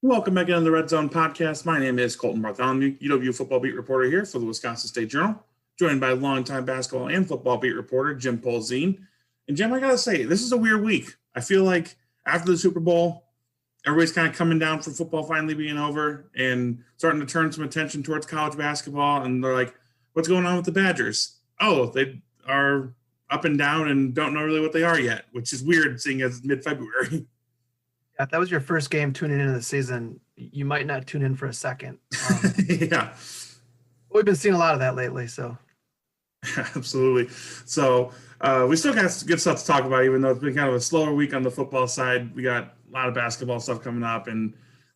Welcome back into the Red Zone Podcast. My name is Colten Bartholomew, UW football beat reporter here for the Wisconsin State Journal, joined by longtime basketball and football beat reporter Jim Polzin. And Jim, I got to say, this is a weird week. I feel like after the Super Bowl, everybody's kind of coming down from football finally being over and starting to turn some attention towards college basketball. And they're like, what's going on with the Badgers? Oh, they are up and down and don't know really what they are yet, which is weird seeing as mid-February. Yeah, if that was your first game tuning into the season, you might not tune in for a second. Yeah. We've been seeing a lot of that lately, so. Absolutely. So we still got good stuff to talk about, even though it's been kind of a slower week on the football side. We got a lot of basketball stuff coming up, and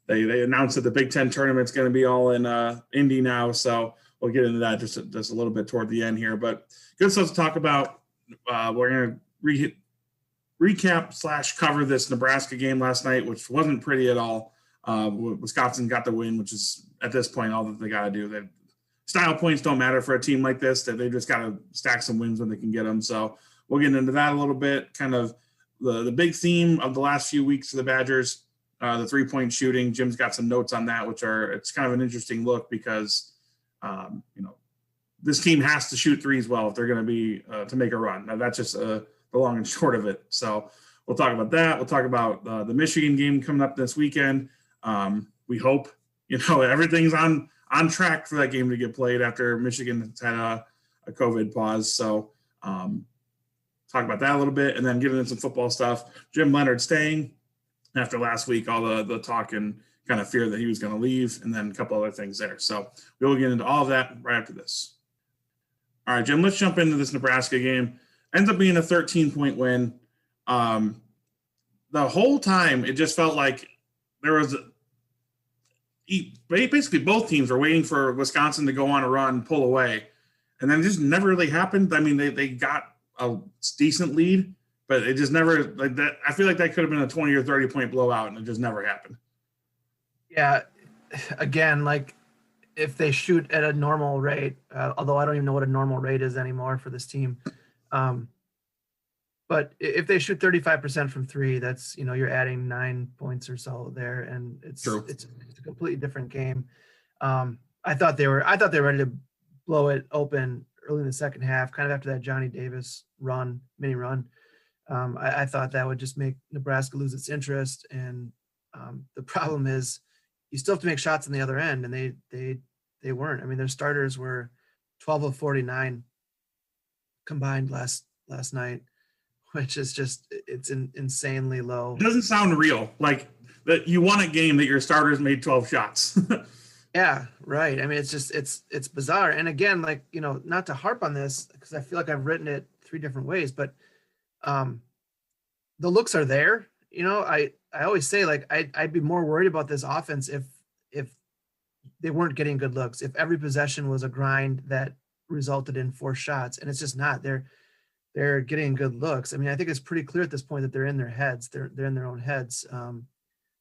they announced that the Big Ten tournament's going to be all in Indy now, so we'll get into that just a little bit toward the end here. But good stuff to talk about. We're going to recap / cover this Nebraska game last night, which wasn't pretty at all. Wisconsin got the win, which is at this point all that they got to do. Style points don't matter for a team like this. That they just got to stack some wins when they can get them. So we'll get into that a little bit. Kind of the big theme of the last few weeks for the Badgers, the 3-point shooting. Jim's got some notes on that, it's kind of an interesting look because this team has to shoot threes well if they're going to be to make a run. Now, that's just the long and short of it. So we'll talk about that. We'll talk about the Michigan game coming up this weekend. We hope, everything's on track for that game to get played after Michigan had a COVID pause. So talk about that a little bit and then get into some football stuff. Jim Leonhard staying after last week, all the talk and kind of fear that he was going to leave, and then a couple other things there. So we'll get into all of that right after this. All right, Jim, let's jump into this Nebraska game. Ends up being a 13-point win. The whole time, it just felt like there was basically both teams were waiting for Wisconsin to go on a run, pull away, and then it just never really happened. I mean, they got a decent lead, but it just never like that. I feel like that could have been a 20 or 30-point blowout, and it just never happened. Yeah, again, like if they shoot at a normal rate, although I don't even know what a normal rate is anymore for this team. But if they shoot 35% from three, that's, you're adding 9 points or so there. And it's a completely different game. I thought they were ready to blow it open early in the second half, kind of after that Johnny Davis mini run. I thought that would just make Nebraska lose its interest. And the problem is you still have to make shots on the other end. And they weren't. I mean, their starters were 12 of 49 combined last night, which is just, it's insanely low. It doesn't sound real. Like that you won a game that your starters made 12 shots. Yeah, right. I mean, it's just, it's bizarre. And again, like, not to harp on this because I feel like I've written it 3 different ways, but the looks are there. I always say, like, I'd be more worried about this offense if they weren't getting good looks, if every possession was a grind that resulted in 4 shots, and it's just not. They're getting good looks. I mean, I think it's pretty clear at this point that they're in their heads. They're in their own heads.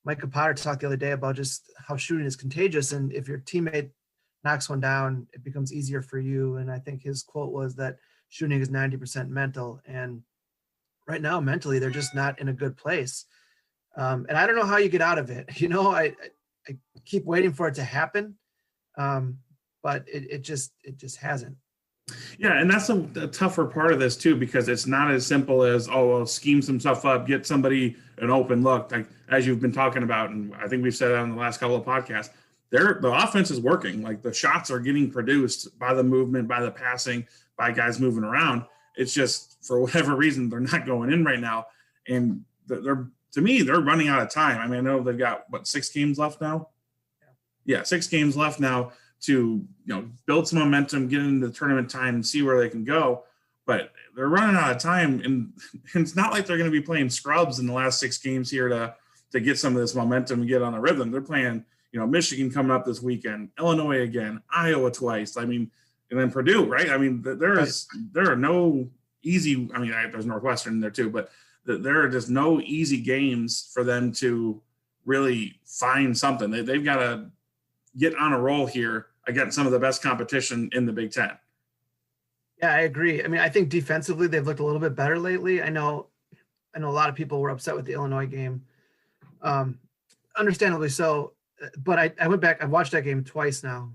Micah Potter talked the other day about just how shooting is contagious, and if your teammate knocks one down, it becomes easier for you. And I think his quote was that shooting is 90% mental, and right now mentally they're just not in a good place. And I don't know how you get out of it. I keep waiting for it to happen, but it just hasn't. Yeah, and that's a tougher part of this too, because it's not as simple as, scheme some stuff up, get somebody an open look, like as you've been talking about, and I think we've said that on the last couple of podcasts. The offense is working. Like the shots are getting produced by the movement, by the passing, by guys moving around. It's just for whatever reason they're not going in right now, and they're running out of time. I mean, I know they've got 6 games left now. Yeah, 6 games left now to build some momentum, get into the tournament time, and see where they can go. But they're running out of time, and it's not like they're going to be playing scrubs in the last 6 games here to get some of this momentum and get on a rhythm. They're playing, Michigan coming up this weekend, Illinois again, Iowa twice. I mean, and then Purdue, right? I mean, there are no easy. I mean, there's Northwestern in there too, but there are just no easy games for them to really find something. They've got to get on a roll here against some of the best competition in the Big Ten. Yeah, I agree. I mean, I think defensively they've looked a little bit better lately. I know a lot of people were upset with the Illinois game, understandably so. But I went back. I've watched that game twice now,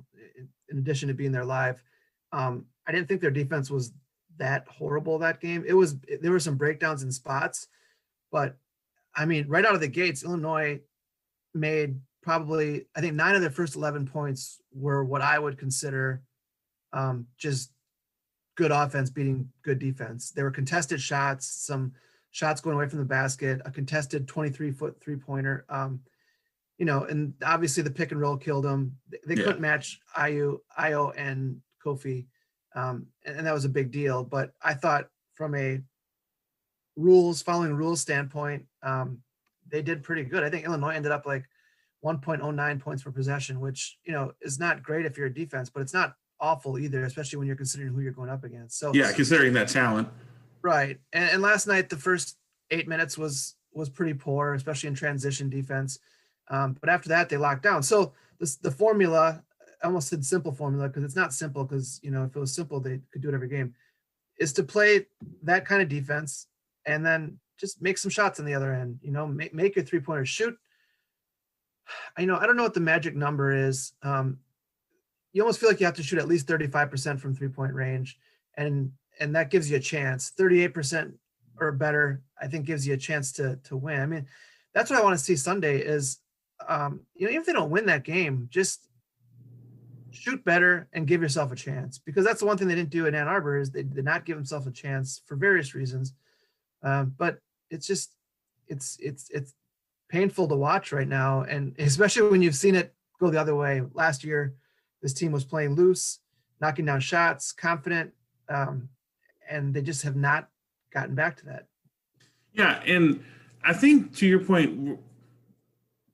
in addition to being there live. I didn't think their defense was that horrible that game. There were some breakdowns in spots, but I mean, right out of the gates, Illinois made probably, I think 9 of their first 11 points were what I would consider just good offense beating good defense. There were contested shots, some shots going away from the basket, a contested 23-foot three-pointer. And obviously the pick and roll killed them. They couldn't match Io and Kofi, and that was a big deal. But I thought from a following rules standpoint, they did pretty good. I think Illinois ended up like 1.09 points per possession, which, is not great if you're a defense, but it's not awful either, especially when you're considering who you're going up against. So yeah, considering that talent. Right. And last night, the first 8 minutes was pretty poor, especially in transition defense. But after that, they locked down. So the formula, I almost said simple formula, because it's not simple, because, if it was simple, they could do it every game, is to play that kind of defense and then just make some shots on the other end, make your three-pointers shoot. I don't know what the magic number is. You almost feel like you have to shoot at least 35% from 3-point range. And that gives you a chance. 38% or better, I think, gives you a chance to win. I mean, that's what I want to see Sunday is, even if they don't win that game, just shoot better and give yourself a chance, because that's the one thing they didn't do in Ann Arbor is they did not give themselves a chance for various reasons. But it's just, it's painful to watch right now. And especially when you've seen it go the other way. Last year, this team was playing loose, knocking down shots, confident, and they just have not gotten back to that. Yeah, and I think to your point,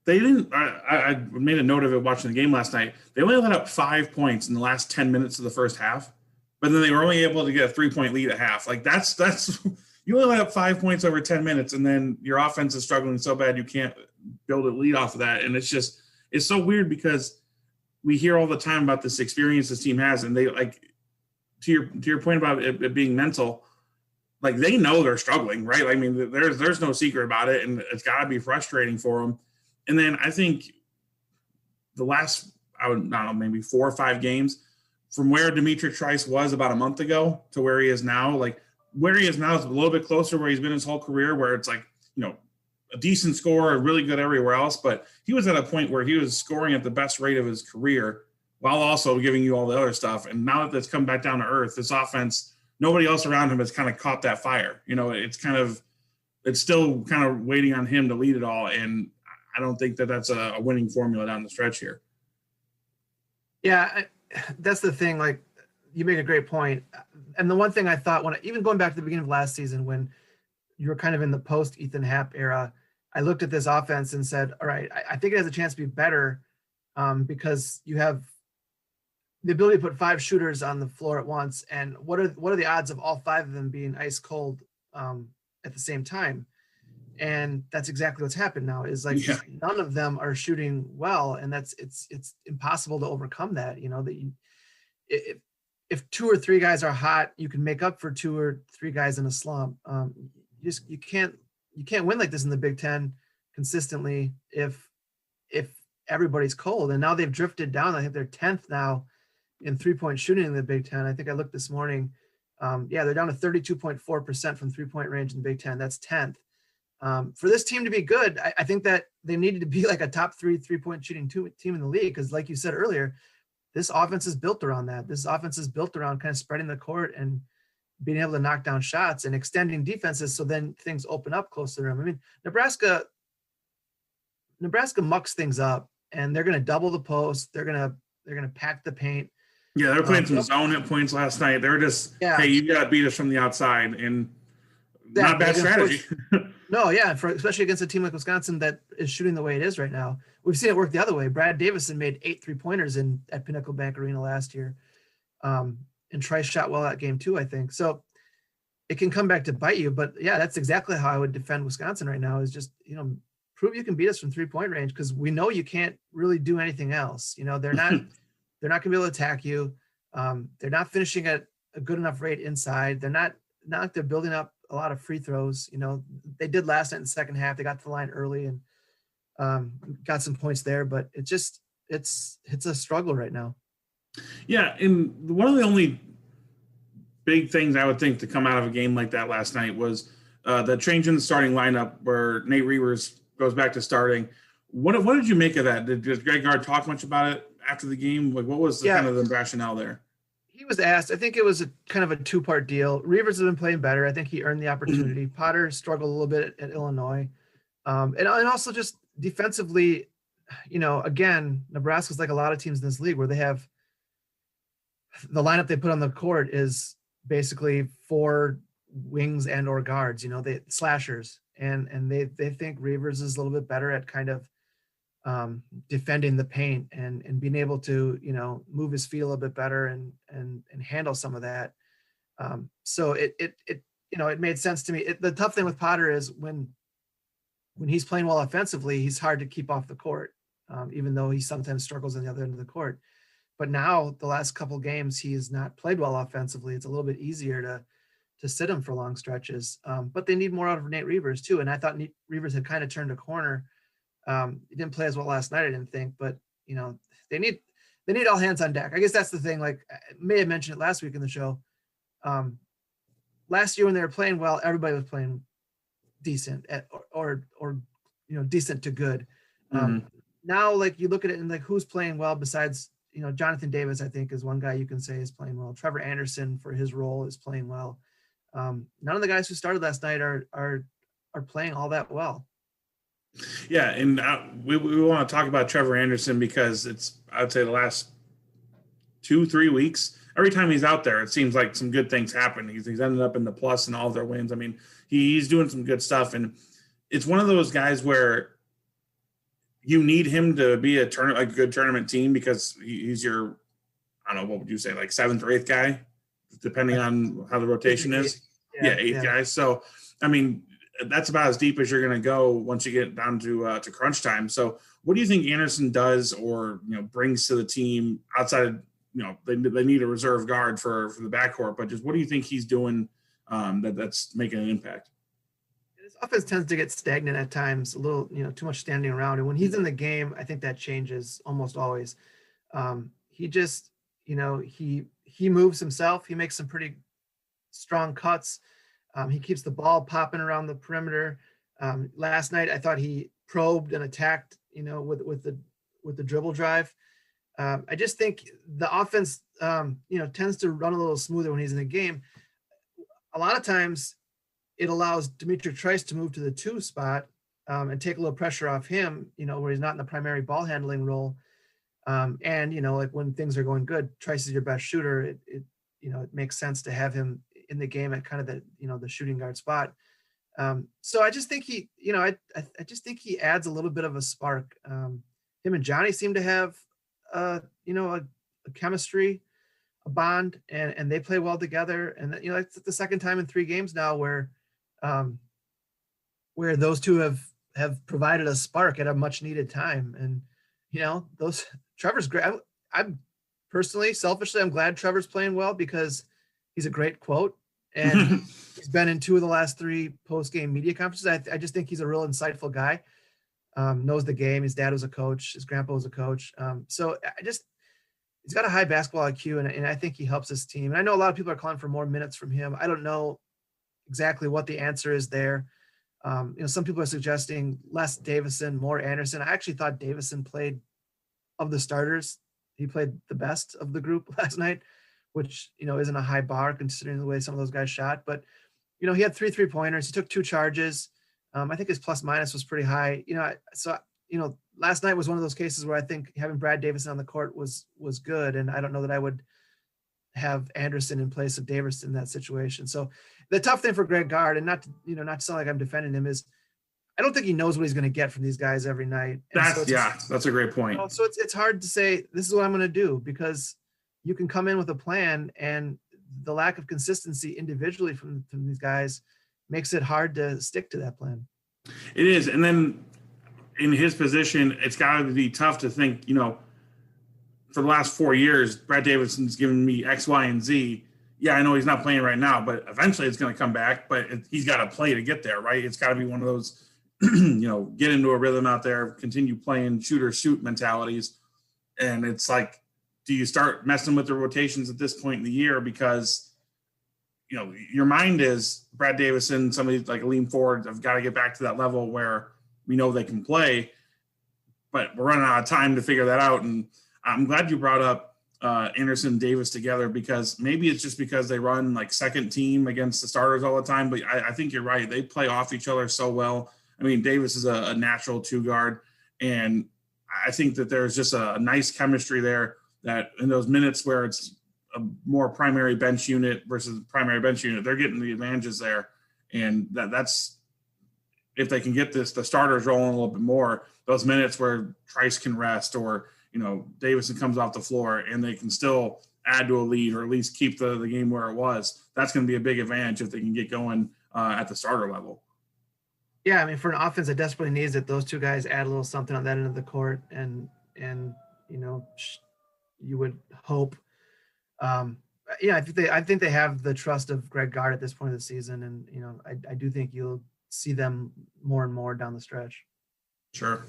they didn't. I made a note of it watching the game last night. They only let up 5 points in the last 10 minutes of the first half, but then they were only able to get a 3-point lead at half. Like that's you only let up 5 points over 10 minutes, and then your offense is struggling so bad you can't build a lead off of that. And it's so weird because we hear all the time about this experience this team has, and they to your point about it being mental, like they know they're struggling, right? I mean, there's no secret about it, and it's got to be frustrating for them. And then I think the last, I don't know, maybe 4 or 5 games from where Dimitri Trice was about a month ago to where he is now, like where he is now is a little bit closer where he's been his whole career, where it's like, a decent scorer, really good everywhere else. But he was at a point where he was scoring at the best rate of his career while also giving you all the other stuff. And now that it's come back down to earth, this offense, nobody else around him has kind of caught that fire. It's still kind of waiting on him to lead it all. And I don't think that that's a winning formula down the stretch here. Yeah, that's the thing. Like, you make a great point. And the one thing I thought even going back to the beginning of last season, when you were kind of in the post Ethan Happ era, I looked at this offense and said, all right, I think it has a chance to be better because you have the ability to put 5 shooters on the floor at once. And what are the odds of all 5 of them being ice cold at the same time? And that's exactly what's happened now is like none of them are shooting well. And it's impossible to overcome that, if 2 or 3 guys are hot, you can make up for 2 or 3 guys in a slump. You can't win like this in the Big Ten consistently if everybody's cold. And now they've drifted down. I think they're 10th now in 3-point shooting in the Big Ten. I think I looked this morning. They're down to 32.4% from 3-point range in the Big Ten. That's 10th. For this team to be good, I think that they needed to be like a top 3-point shooting team in the league. Because like you said earlier, this offense is built around that. This offense is built around kind of spreading the court and being able to knock down shots and extending defenses. So then things open up close to the rim. I mean, Nebraska mucks things up, and they're going to double the post. They're going to pack the paint. Yeah, they're playing some zone at points last night. They're just, hey, you got to beat us from the outside, and not bad strategy. No, yeah, especially against a team like Wisconsin that is shooting the way it is right now. We've seen it work the other way. Brad Davison made 8 3-pointers at Pinnacle Bank Arena last year. And Trice shot well that game too, I think. So it can come back to bite you. But yeah, that's exactly how I would defend Wisconsin right now, is just, prove you can beat us from 3-point range, because we know you can't really do anything else. You know, they're not going to be able to attack you. They're not finishing at a good enough rate inside. They're not like they're building up a lot of free throws. You know, they did last night in the second half. They got to the line early and got some points there, but it's a struggle right now. Yeah, and one of the only big things I would think to come out of a game like that last night was the change in the starting lineup where Nate Reavers goes back to starting. What did you make of that? Did Greg Gard talk much about it after the game? Like, what was the kind of the rationale there? He was asked. I think it was a kind of a two-part deal. Reavers has been playing better. I think he earned the opportunity. Potter struggled a little bit at Illinois. And also just defensively, you know, again, Nebraska's like a lot of teams in this league where they have the lineup they put on the court is basically 4 wings and or guards, you know, they slashers. And they think Reavers is a little bit better at kind of defending the paint and being able to, you know, move his feet a little bit better and handle some of that. So it you know, it made sense to me. The tough thing with Potter is when he's playing well offensively, he's hard to keep off the court, even though he sometimes struggles on the other end of the court. But now the last couple of games, he has not played well offensively. It's a little bit easier to sit him for long stretches. But they need more out of Nate Reavers too. And I thought Nate Reavers had kind of turned a corner. He didn't play as well last night, I didn't think, but you know, they need all hands on deck. I guess that's the thing. Like I may have mentioned it last week in the show. Last year when they were playing well, everybody was playing decent or you know, decent to good. Now, like you look at it and like who's playing well besides, you know, Jonathan Davis, I think is one guy you can say is playing well. Trevor Anderson for his role is playing well. None of the guys who started last night are playing all that well. Yeah, and we want to talk about Trevor Anderson because I'd say the last 2-3 weeks, every time he's out there, it seems like some good things happen. He's ended up in the plus in all of their wins. I mean, he's doing some good stuff, and it's one of those guys where you need him to be a good tournament team because he's your, I don't know, what would you say, like 7th or 8th guy, depending on how the rotation is. Yeah, 8th guy. So, I mean, that's about as deep as you're going to go once you get down to crunch time. So what do you think Anderson does or, you know, brings to the team outside of, you know, they need a reserve guard for the backcourt, but just what do you think he's doing that's making an impact? His offense tends to get stagnant at times, a little, you know, too much standing around. And when he's in the game, I think that changes almost always. He just, you know, he moves himself. He makes some pretty strong cuts. He keeps the ball popping around the perimeter. Last night, I thought he probed and attacked, you know, with the dribble drive. I just think the offense, you know, tends to run a little smoother when he's in the game. A lot of times it allows Dimitri Trice to move to the 2 spot and take a little pressure off him, you know, where he's not in the primary ball handling role. And, you know, like when things are going good, Trice is your best shooter. It you know, it makes sense to have him in the game at kind of the, you know, the shooting guard spot. So I just think he, you know, I just think he adds a little bit of a spark. Him and Johnny seem to have, you know, a chemistry, a bond, and they play well together. And, you know, it's the second time in 3 games now where those two have provided a spark at a much needed time. And, you know, Trevor's great. I'm personally, selfishly, I'm glad Trevor's playing well because he's a great quote. And he's been in 2 of the last 3 post-game media conferences. I just think he's a real insightful guy. Knows the game. His dad was a coach. His grandpa was a coach. So he's got a high basketball IQ, and I think he helps his team. And I know a lot of people are calling for more minutes from him. I don't know exactly what the answer is there. You know, some people are suggesting less Davison, more Anderson. I actually thought Davison played, of the starters, he played the best of the group last night, which, you know, isn't a high bar considering the way some of those guys shot. But, you know, he had 3 3-pointers. He took 2 charges. I think his plus minus was pretty high. You know, so, you know, last night was one of those cases where I think having Brad Davison on the court was good. And I don't know that I would have Anderson in place of Davison in that situation. So the tough thing for Greg Gard, and not to sound like I'm defending him, is I don't think he knows what he's going to get from these guys every night. That's a great point. You know, so it's hard to say this is what I'm going to do, because you can come in with a plan, and the lack of consistency individually from these guys makes it hard to stick to that plan. It is. And then in his position, it's got to be tough to think, for the last 4 years, Brad Davison's given me X, Y, and Z. Yeah, I know he's not playing right now, but eventually it's going to come back. But he's got to play to get there, right? It's got to be one of those, get into a rhythm out there, continue playing shoot or shoot mentalities. And it's like, do you start messing with the rotations at this point in the year? Because, your mind is Brad Davison, somebody like Aleem Ford have got to get back to that level where we know they can play. But we're running out of time to figure that out. And I'm glad you brought up Anderson and Davis together, because maybe it's just because they run like second team against the starters all the time. But I think you're right. They play off each other so well. I mean, Davis is a natural two guard. And I think that there's just a nice chemistry there, that in those minutes where it's a more primary bench unit versus primary bench unit, they're getting the advantages there. And that's, if they can get the starters rolling a little bit more, those minutes where Trice can rest, or, Davison comes off the floor and they can still add to a lead, or at least keep the game where it was, that's going to be a big advantage if they can get going at the starter level. Yeah, I mean, for an offense that desperately needs it, those two guys add a little something on that end of the court, and you would hope. I think they have the trust of Greg Gard at this point of the season, and I do think you'll see them more and more down the stretch. Sure.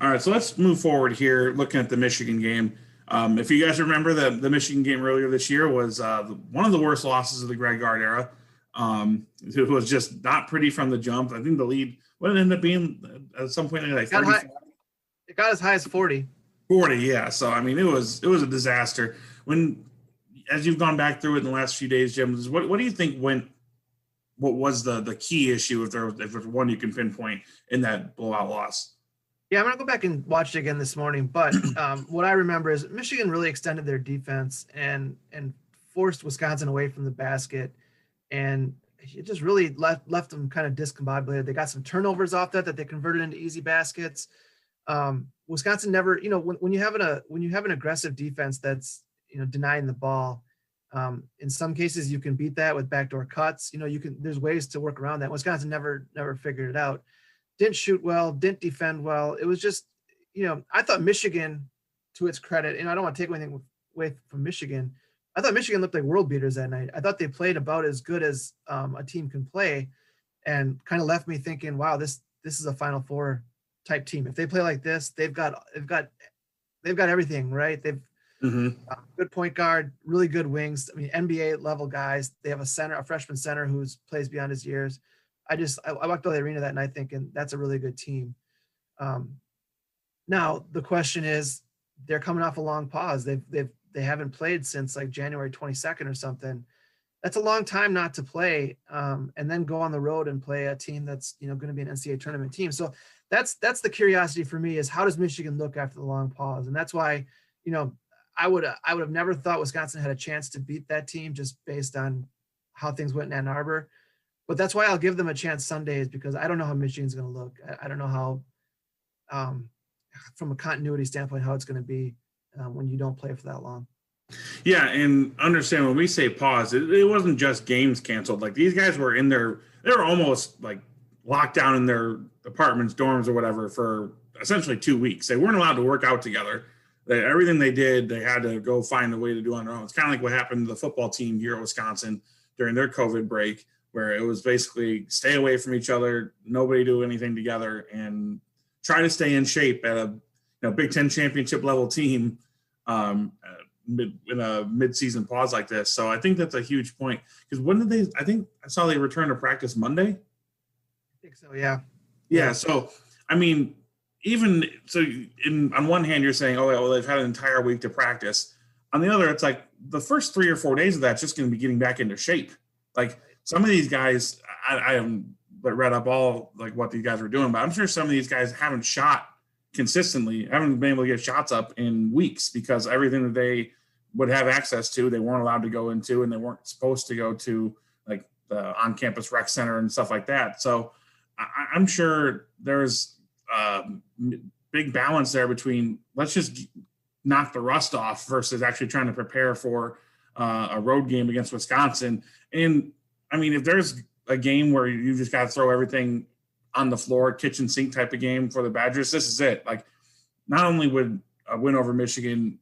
All right, so let's move forward here, looking at the Michigan game. If you guys remember, the Michigan game earlier this year was one of the worst losses of the Greg Gard era. It was just not pretty from the jump. I think the lead, what it ended up being at some point, like 35. It got as high as 40. 40, yeah. So I mean, it was a disaster. As you've gone back through it in the last few days, Jim, what do you think went? What was the key issue, if there's one you can pinpoint in that blowout loss? Yeah, I'm gonna go back and watch it again this morning. But what I remember is Michigan really extended their defense and forced Wisconsin away from the basket, and it just really left them kind of discombobulated. They got some turnovers off that they converted into easy baskets. Wisconsin never, when you have an aggressive defense that's denying the ball, in some cases you can beat that with backdoor cuts. There's ways to work around that. Wisconsin never figured it out. Didn't shoot well, didn't defend well. It was just, I thought Michigan, to its credit, and I don't want to take anything away from Michigan, I thought Michigan looked like world beaters that night. I thought they played about as good as a team can play, and kind of left me thinking, wow, this is a Final Four type team. If they play like this, they've got everything, right? They've good point guard, really good wings. I mean, NBA level guys. They have a freshman center who plays beyond his years. I walked out of the arena that night thinking that's a really good team. Now the question is, they're coming off a long pause. They haven't played since like January 22nd or something. That's a long time not to play, and then go on the road and play a team that's going to be an NCAA tournament team. So that's the curiosity for me, is how does Michigan look after the long pause? And that's why I would have never thought Wisconsin had a chance to beat that team just based on how things went in Ann Arbor. But that's why I'll give them a chance Sundays, because I don't know how Michigan's going to look. I don't know how, from a continuity standpoint, how it's going to be when you don't play for that long. Yeah, and understand when we say pause, it wasn't just games canceled. Like, these guys were they were almost like locked down in their apartments, dorms, or whatever for essentially 2 weeks. They weren't allowed to work out together. Everything they did, they had to go find a way to do on their own. It's kind of like what happened to the football team here at Wisconsin during their COVID break, where it was basically stay away from each other, nobody do anything together, and try to stay in shape at a Big Ten championship level team in a mid-season pause like this. So I think that's a huge point, because I think I saw they returned to practice Monday. I think so, yeah. Yeah, so I mean, on one hand, you're saying, oh, well, they've had an entire week to practice. On the other, it's like the first 3 or 4 days of that's just going to be getting back into shape. Like, some of these guys, I haven't read up all like what these guys were doing, but I'm sure some of these guys haven't shot consistently, haven't been able to get shots up in weeks, because everything that they would have access to, they weren't allowed to go into, and they weren't supposed to go to, like the on-campus rec center and stuff like that. So I'm sure there's big balance there between let's just knock the rust off versus actually trying to prepare for a road game against Wisconsin. And I mean, if there's a game where you just got to throw everything on the floor, kitchen sink type of game for the Badgers. This is it. Like, not only would a win over Michigan,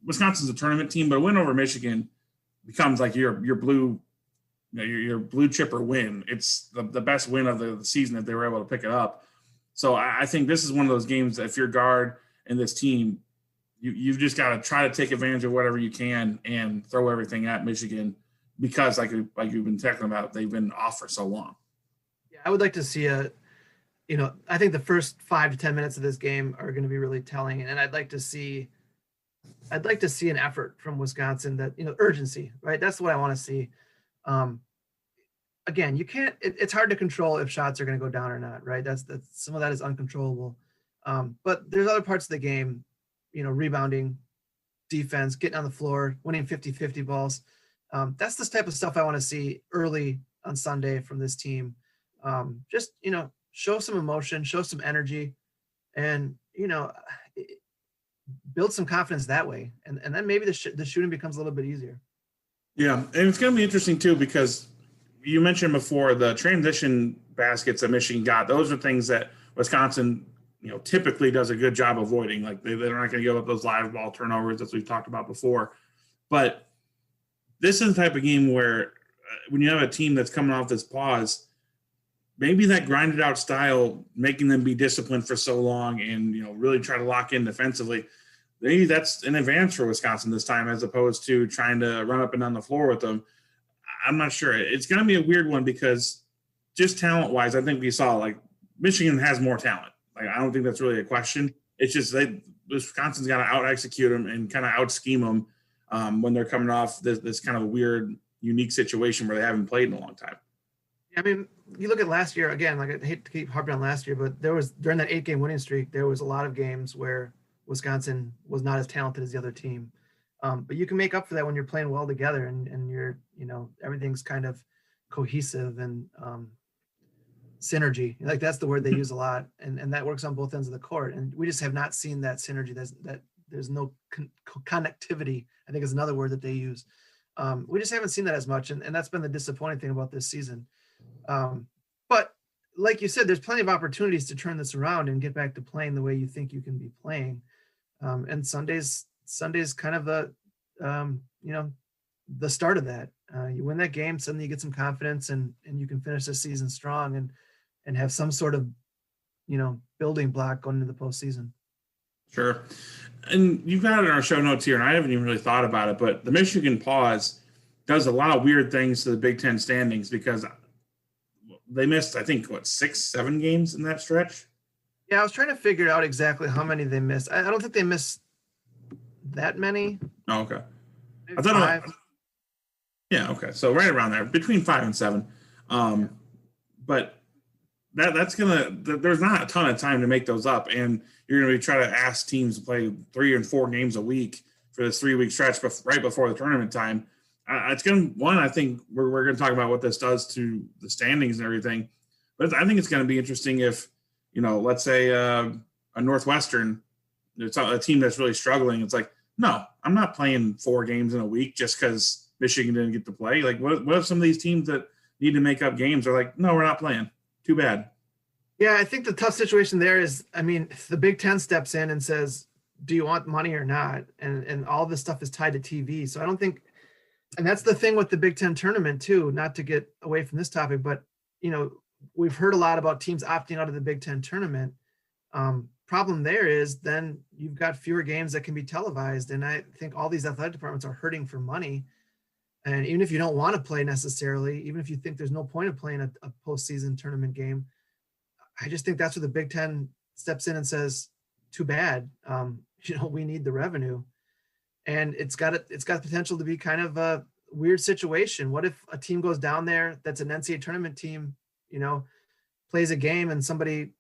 Wisconsin's a tournament team, but a win over Michigan becomes like your blue, your blue chipper win. It's the best win of the season if they were able to pick it up. So I think this is one of those games that if you're guard and this team, you've just got to try to take advantage of whatever you can and throw everything at Michigan because, like you've been talking about, they've been off for so long. Yeah, I would like to see I think the first 5 to 10 minutes of this game are going to be really telling, and I'd like to see an effort from Wisconsin that, urgency, right? That's what I want to see. Again, you can't, it's hard to control if shots are going to go down or not, right? That's some of that is uncontrollable. But there's other parts of the game, rebounding, defense, getting on the floor, winning 50-50 balls. That's the type of stuff I want to see early on Sunday from this team. Just, show some emotion, show some energy, and, build some confidence that way. And then maybe the shooting becomes a little bit easier. Yeah. And it's going to be interesting too, because you mentioned before the transition baskets that Michigan got. Those are things that Wisconsin, typically does a good job avoiding. Like they're not going to give up those live ball turnovers as we've talked about before. But this is the type of game where when you have a team that's coming off this pause, maybe that grinded out style, making them be disciplined for so long and, really try to lock in defensively, maybe that's an advantage for Wisconsin this time, as opposed to trying to run up and down the floor with them. I'm not sure. It's going to be a weird one because just talent wise, I think we saw like Michigan has more talent. Like, I don't think that's really a question. It's just Wisconsin's got to out execute them and kind of out scheme them when they're coming off this kind of weird, unique situation where they haven't played in a long time. I mean, you look at last year again. Like, I hate to keep harping on last year, but there was, during that 8-game winning streak, there was a lot of games where Wisconsin was not as talented as the other team. But you can make up for that when you're playing well together and you're, everything's kind of cohesive and synergy. Like, that's the word they use a lot, and that works on both ends of the court. And we just have not seen that synergy. There's no connectivity, I think is another word that they use. We just haven't seen that as much, and that's been the disappointing thing about this season. But like you said, there's plenty of opportunities to turn this around and get back to playing the way you think you can be playing. And Sunday's kind of the start of that. You win that game, suddenly you get some confidence, and you can finish the season strong and have some sort of, building block going into the postseason. Sure. And you've got it in our show notes here, and I haven't even really thought about it, but the Michigan pause does a lot of weird things to the Big Ten standings because they missed, I think, 6-7 games in that stretch? Yeah, I was trying to figure out exactly how many they missed. I don't think they missed that many. Oh, okay. Maybe I thought 5. Yeah, okay. So right around there, between 5 and 7. But that's there's not a ton of time to make those up, and you're gonna be trying to ask teams to play 3 and 4 games a week for this 3-week stretch, right before the tournament time. It's gonna I think we're gonna talk about what this does to the standings and everything, but I think it's gonna be interesting if let's say a Northwestern, it's a team that's really struggling. It's like, no, I'm not playing 4 games in a week just because Michigan didn't get to play. Like, what if some of these teams that need to make up games are like, no, we're not playing. Too bad. Yeah, I think the tough situation there is, the Big Ten steps in and says, do you want money or not? And all this stuff is tied to TV. So I don't think, and that's the thing with the Big Ten tournament too, not to get away from this topic, but, we've heard a lot about teams opting out of the Big Ten tournament. Problem there is then you've got fewer games that can be televised. And I think all these athletic departments are hurting for money. And even if you don't want to play necessarily, even if you think there's no point of playing a postseason tournament game, I just think that's where the Big Ten steps in and says, too bad. We need the revenue. And it's got potential to be kind of a weird situation. What if a team goes down there that's an NCAA tournament team, plays a game and somebody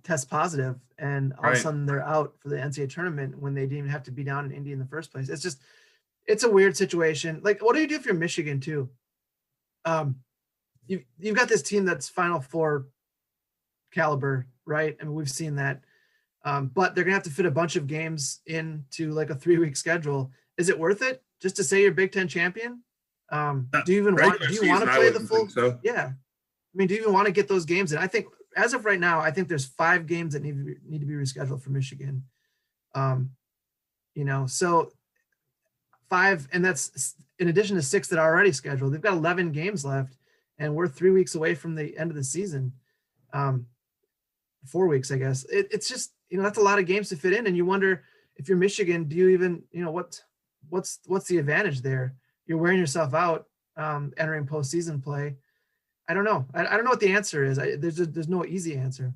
tests positive and all of a sudden they're out for the NCAA tournament when they didn't even have to be down in Indy in the first place. It's a weird situation. Like, what do you do if you're Michigan too? You've got this team that's Final Four caliber, right? We've seen that. But they're gonna have to fit a bunch of games into like a 3-week schedule. Is it worth it just to say you're Big Ten champion? Do you want to play the full? So. Yeah. I mean, do you even want to get those games in? I think as of right now, I think there's 5 games that need to be rescheduled for Michigan. So 5, and that's in addition to 6 that are already scheduled. They've got 11 games left, and we're 3 weeks away from the end of the season. 4 weeks, I guess. It's just, that's a lot of games to fit in, and you wonder if you're Michigan, do you even, what's the advantage there? You're wearing yourself out entering postseason play. I don't know. I don't know what the answer is. There's no easy answer.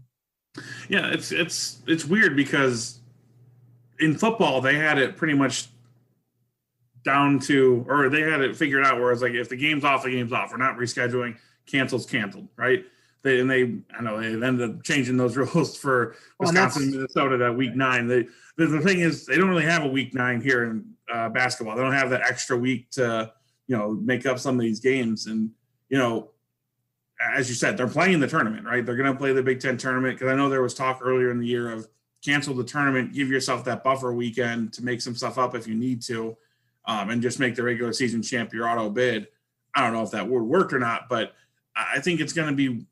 Yeah, it's weird because in football they had it pretty much down to, or they had it figured out where it's like, if the game's off, the game's off. We're not rescheduling. Canceled, right? I know they ended up changing those rules for Wisconsin and Minnesota that week 9. The thing is, they don't really have a week 9 here in basketball. They don't have that extra week to make up some of these games. And as you said, they're playing the tournament, right? They're going to play the Big Ten tournament, because I know there was talk earlier in the year of cancel the tournament, give yourself that buffer weekend to make some stuff up if you need to, and just make the regular season champ your auto bid. I don't know if that would work or not, but I think it's going to be,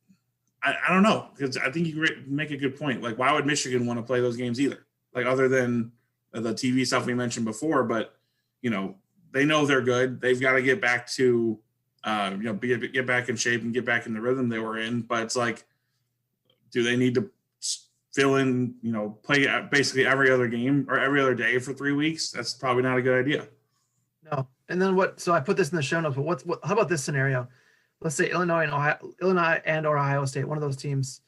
I don't know, because I think you make a good point. Like, why would Michigan want to play those games either? Like, other than the TV stuff we mentioned before, but, they know they're good. They've got to get back to, get back in shape and get back in the rhythm they were in. But it's like, do they need to fill in, play basically every other game or every other day for 3 weeks? That's probably not a good idea. No. And then so I put this in the show notes, but how about this scenario? Let's say Illinois and Ohio State, one of those teams,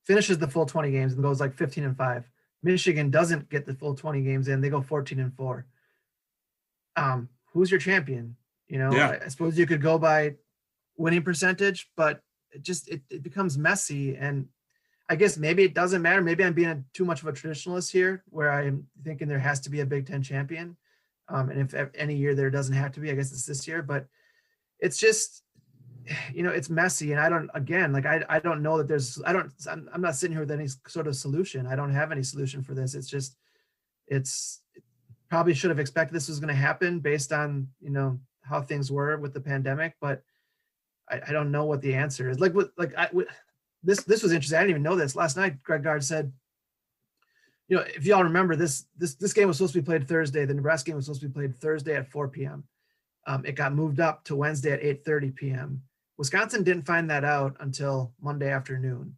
finishes the full 20 games and goes like 15-5. Michigan doesn't get the full 20 games in; they go 14-4. Who's your champion? I suppose you could go by winning percentage, but it becomes messy. And I guess maybe it doesn't matter. Maybe I'm being too much of a traditionalist here, where I'm thinking there has to be a Big Ten champion. And if any year there doesn't have to be, I guess it's this year. But it's just, it's messy. And I don't know that I'm not sitting here with any sort of solution. I don't have any solution for this. It's just, it probably should have expected this was going to happen based on, how things were with the pandemic. But I don't know what the answer is. This was interesting. I didn't even know this. Last night, Greg Gard said, if y'all remember, this game was supposed to be played Thursday. The Nebraska game was supposed to be played Thursday at 4 p.m. It got moved up to Wednesday at 8:30 p.m. Wisconsin didn't find that out until Monday afternoon.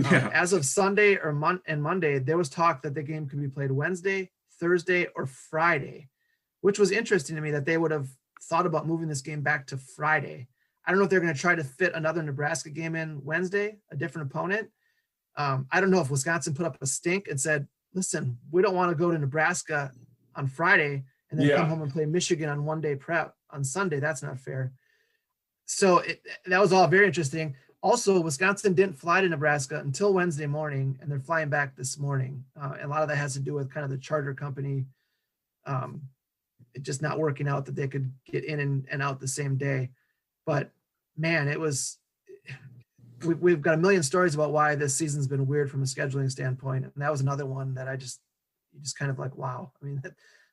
As of Sunday and Monday, there was talk that the game could be played Wednesday, Thursday, or Friday, which was interesting to me that they would have thought about moving this game back to Friday. I don't know if they're going to try to fit another Nebraska game in Wednesday, a different opponent. I don't know if Wisconsin put up a stink and said, listen, we don't want to go to Nebraska on Friday and then come home and play Michigan on one day prep on Sunday. That's not fair. So that was all very interesting. Also, Wisconsin didn't fly to Nebraska until Wednesday morning, and they're flying back this morning. And a lot of that has to do with kind of the charter company it just not working out that they could get in and out the same day. But man, we've got a million stories about why this season's been weird from a scheduling standpoint. And that was another one that you just kind of like, wow. I mean,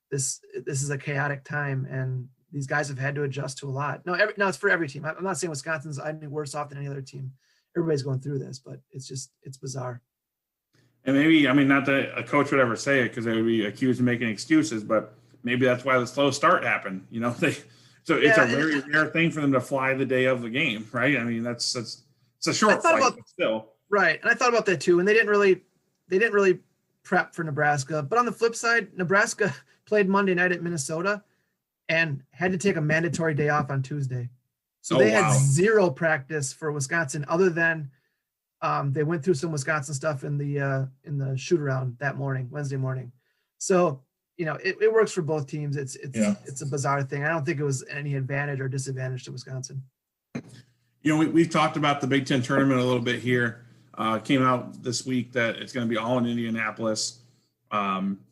this is a chaotic time, and these guys have had to adjust to a lot. No, it's for every team. I'm not saying Wisconsin's any worse off than any other team. Everybody's going through this, but it's bizarre. And maybe, not that a coach would ever say it, because they would be accused of making excuses, but maybe that's why the slow start happened. So it's a very rare thing for them to fly the day of the game, right? That's it's a short flight, but still. Right, and I thought about that too. And they didn't really prep for Nebraska. But on the flip side, Nebraska played Monday night at Minnesota and had to take a mandatory day off on Tuesday. So they had zero practice for Wisconsin, other than they went through some Wisconsin stuff in the shoot around that morning, Wednesday morning. So it works for both teams. It's a bizarre thing. I don't think it was any advantage or disadvantage to Wisconsin. We've talked about the Big Ten tournament a little bit here. Came out this week that it's going to be all in Indianapolis,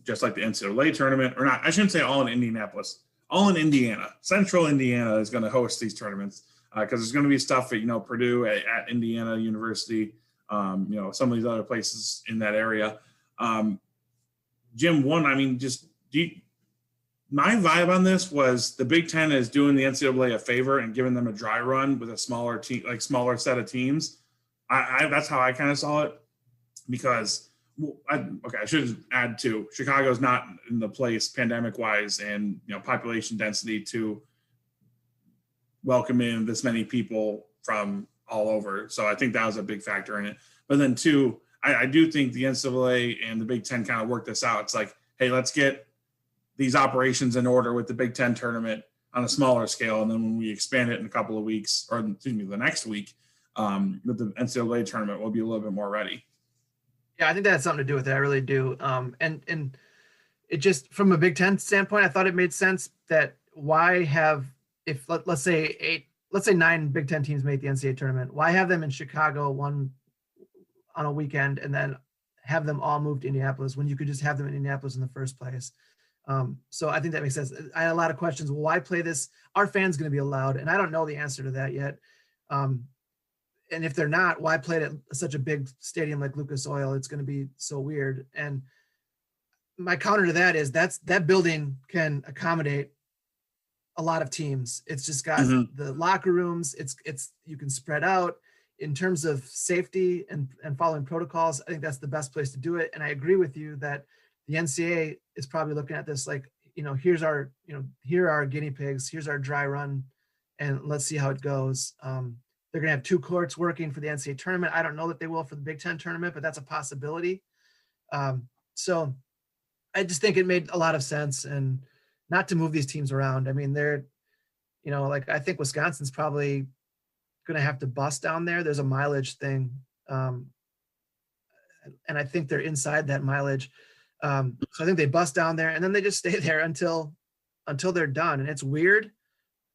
just like the NCAA tournament, or not. I shouldn't say all in Indianapolis, all in Indiana. Central Indiana is going to host these tournaments because there's going to be stuff at Purdue, at Indiana University, some of these other places in that area. Jim, my vibe on this was the Big Ten is doing the NCAA a favor and giving them a dry run with a smaller team, like smaller set of teams. That's how I kind of saw it, because I should add too, Chicago's not in the place pandemic wise and population density to welcome in this many people from all over. So I think that was a big factor in it. But then two, I do think the NCAA and the Big Ten kind of worked this out. It's like, hey, let's get these operations in order with the Big Ten tournament on a smaller scale. And then when we expand it in a couple of weeks, or excuse me, the next week, with the NCAA tournament, we'll be a little bit more ready. Yeah, I think that had something to do with it. I really do. And it just, from a Big Ten standpoint, I thought it made sense that why have, if let's say 9 Big Ten teams make the NCAA tournament, why have them in Chicago one on a weekend and then have them all move to Indianapolis when you could just have them in Indianapolis in the first place? So I think that makes sense. I had a lot of questions. Well, why play this? Are fans going to be allowed? And I don't know the answer to that yet. And if they're not, why play it at such a big stadium like Lucas Oil? It's going to be so weird. And my counter to that is that building can accommodate a lot of teams. It's just got the locker rooms. It's you can spread out in terms of safety and following protocols. I think that's the best place to do it. And I agree with you that the NCAA is probably looking at this like, here are our guinea pigs, here's our dry run, and let's see how it goes. They're going to have 2 courts working for the NCAA tournament. I don't know that they will for the Big Ten tournament, but that's a possibility. So I just think it made a lot of sense, and not to move these teams around. I mean, they're, I think Wisconsin's probably going to have to bus down there. There's a mileage thing. And I think they're inside that mileage. So I think they bus down there and then they just stay there until they're done. And it's weird.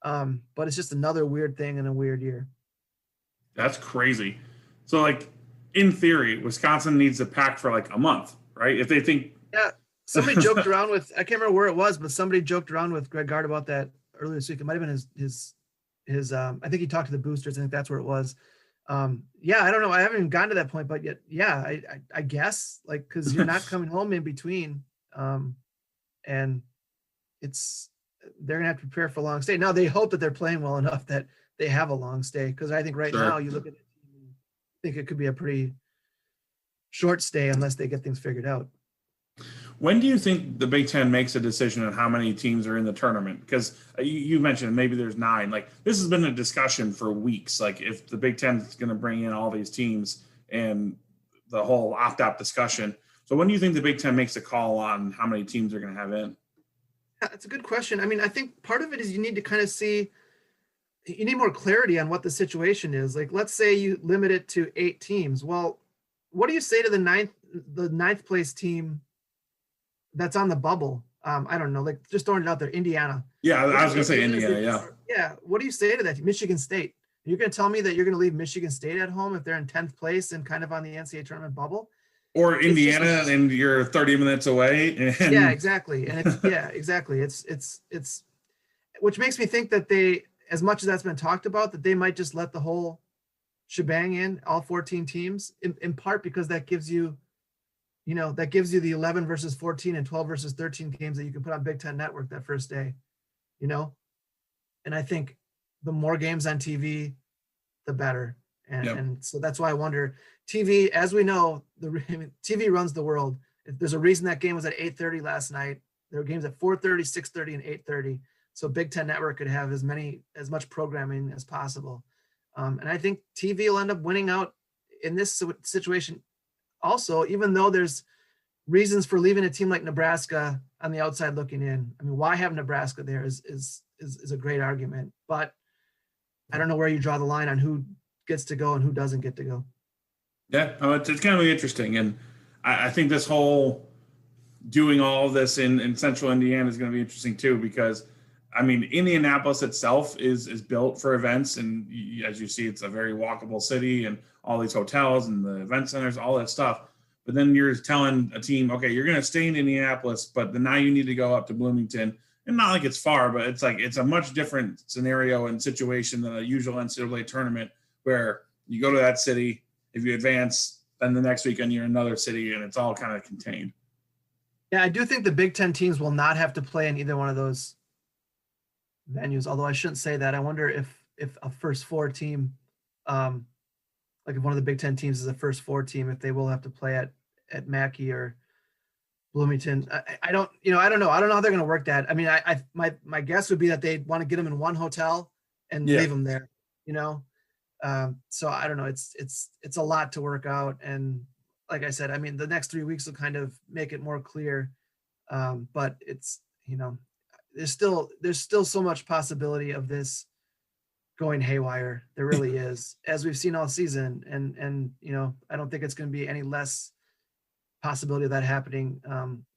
But it's just another weird thing in a weird year. That's crazy. So in theory, Wisconsin needs to pack for a month, right? If they think. Yeah. Somebody joked around with, I can't remember where it was, but somebody joked around with Greg Gard about that earlier this week. It might've been his I think he talked to the boosters. I think that's where it was. Yeah, I don't know. I haven't even gotten to that point, but yet, yeah, I guess cause you're not coming home in between. And they're gonna have to prepare for a long stay. Now they hope that they're playing well enough that they have a long stay. Cause I think now you look at it, and think it could be a pretty short stay unless they get things figured out. When do you think the Big Ten makes a decision on how many teams are in the tournament? Because you mentioned maybe there's 9. This has been a discussion for weeks. If the Big Ten is going to bring in all these teams and the whole opt-out discussion. So when do you think the Big Ten makes a call on how many teams they're going to have in? Yeah, that's a good question. I mean, I think part of it is you need to kind of see, you need more clarity on what the situation is. Let's say you limit it to 8 teams. Well, what do you say to the ninth place team that's on the bubble? I don't know, just throwing it out there, Indiana. Yeah, I was going to say Indiana, yeah. Yeah, what do you say to that? Michigan State. You're going to tell me that you're going to leave Michigan State at home if they're in 10th place and kind of on the NCAA tournament bubble? Or Indiana and you're 30 minutes away. Yeah, exactly. And exactly. It's which makes me think that they, as much as that's been talked about, that they might just let the whole shebang in, all 14 teams, in part because that gives you the 11 versus 14 and 12 versus 13 games that you can put on Big Ten Network that first day, and I think the more games on TV, the better. And so that's why I wonder, TV, as we know, TV runs the world. There's a reason that game was at 8:30 last night. There were games at 4:30, 6:30, and 8:30. So Big Ten Network could have as much programming as possible. And I think TV will end up winning out in this situation also, even though there's reasons for leaving a team like Nebraska on the outside looking in. I mean, why have Nebraska there is a great argument, but I don't know where you draw the line on who gets to go and who doesn't get to go. Yeah, it's going to be interesting. And I think this whole doing all of this in central Indiana is going to be interesting too, because I mean, Indianapolis itself is built for events. And as you see, it's a very walkable city and all these hotels and the event centers, all that stuff. But then you're telling a team, okay, you're going to stay in Indianapolis, but then now you need to go up to Bloomington. And not like it's far, but it's a much different scenario and situation than a usual NCAA tournament where you go to that city, if you advance, then the next weekend you're in another city and it's all kind of contained. Yeah, I do think the Big Ten teams will not have to play in either one of those venues. Although I shouldn't say that. I wonder if a first four team, um, like if one of the Big Ten teams is a first four team, if they will have to play at Mackey or Bloomington. I don't, I don't know. I don't know how they're going to work that. I mean, my guess would be that they want to get them in one hotel and Yeah. leave them there. So I don't know. It's a lot to work out, and like I said, I mean, the next 3 weeks will kind of make it more clear. But it's there's still so much possibility of this going haywire. There really is, as we've seen all season, and I don't think it's going to be any less possibility of that happening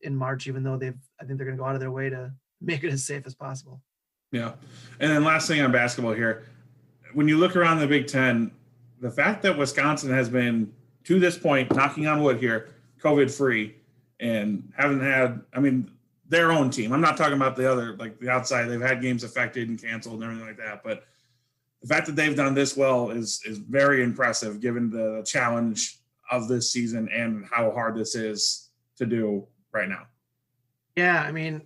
in March, even though I think they're going to go out of their way to make it as safe as possible. Yeah. And then last thing on basketball here, when you look around the Big Ten, the fact that Wisconsin has been, to this point, knocking on wood here, COVID-free, and haven't had, I mean, their own team. I'm not talking about the other, like the outside. They've had games affected and canceled and everything like that. But the fact that they've done this well is very impressive, given the challenge of this season and how hard this is to do right now. Yeah, I mean,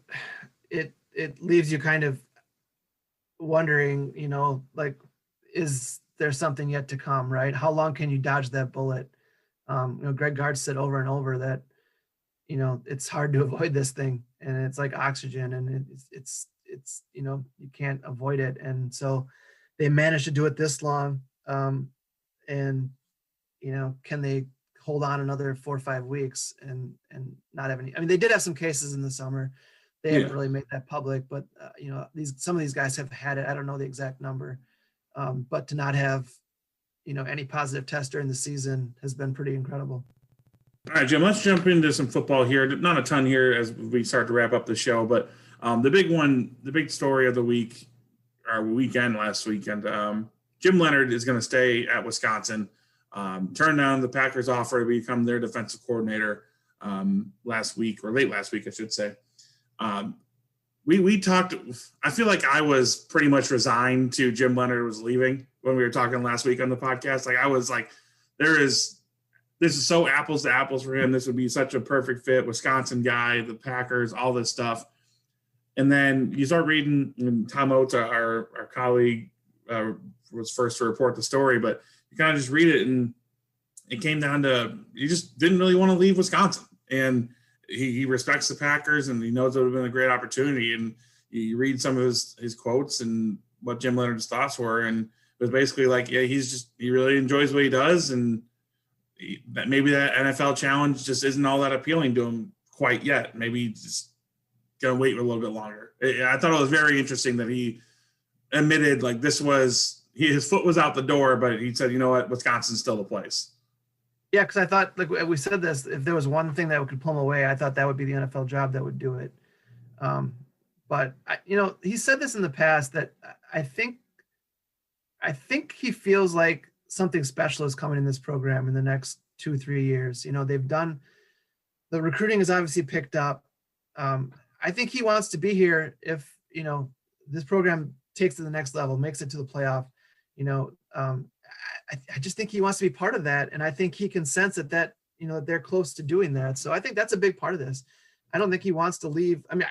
it leaves you kind of wondering, like, is there something yet to come, right? How long can you dodge that bullet? Greg Gard said over and over that, it's hard to avoid this thing, and it's like oxygen, and it's you can't avoid it. And so they managed to do it this long. And can they hold on another 4 or 5 weeks and not have any? I mean, they did have some cases in the summer. They haven't really made that public, but some of these guys have had it. I don't know the exact number, but to not have any positive test during the season has been pretty incredible. All right, Jim, let's jump into some football here. Not a ton here as we start to wrap up the show, but the big story of the week, or weekend, last weekend, Jim Leonhard is going to stay at Wisconsin. Turned down the Packers' offer to become their defensive coordinator last week, or late last week, I should say. We talked. I feel like I was pretty much resigned to Jim Leonhard was leaving when we were talking last week on the podcast. Like, I was like, this is so apples to apples for him. This would be such a perfect fit. Wisconsin guy, the Packers, all this stuff. And then you start reading, and Tom Oates, our colleague, was first to report the story, but you kind of just read it, and it came down to he just didn't really want to leave Wisconsin. And he respects the Packers, and he knows it would have been a great opportunity. And you read some of his quotes and what Jim Leonhard's thoughts were, and it was basically like, yeah, he really enjoys what he does, and maybe that NFL challenge just isn't all that appealing to him quite yet. Maybe he's just gonna wait a little bit longer. I thought it was very interesting that he admitted like his foot was out the door, but he said, you know what, Wisconsin's still the place. Yeah, because I thought, like we said this, if there was one thing that could pull him away, I thought that would be the NFL job that would do it. But he said this in the past, that I think he feels like something special is coming in this program in the next 2-3 years. They've done, the recruiting has obviously picked up. I think he wants to be here if this program takes to the next level, makes it to the playoff. I just think he wants to be part of that, and I think he can sense that they're close to doing that. So I think that's a big part of this. I don't think he wants to leave. I mean,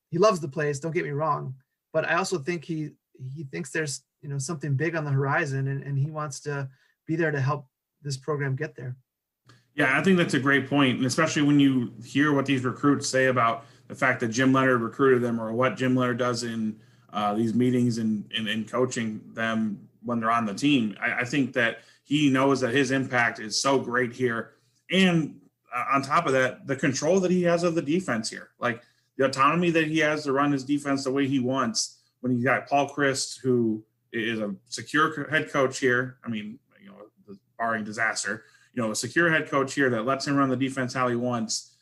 he loves the place, don't get me wrong, but I also think he thinks there's something big on the horizon, and he wants to be there to help this program get there. Yeah, I think that's a great point, and especially when you hear what these recruits say about the fact that Jim Leonhard recruited them, or what Jim Leonhard does in these meetings and coaching them when they're on the team. I think that he knows that his impact is so great here. And on top of that, the control that he has of the defense here, like the autonomy that he has to run his defense the way he wants, when he's got Paul Chryst, who is a secure head coach here. I mean, barring disaster, a secure head coach here that lets him run the defense how he wants.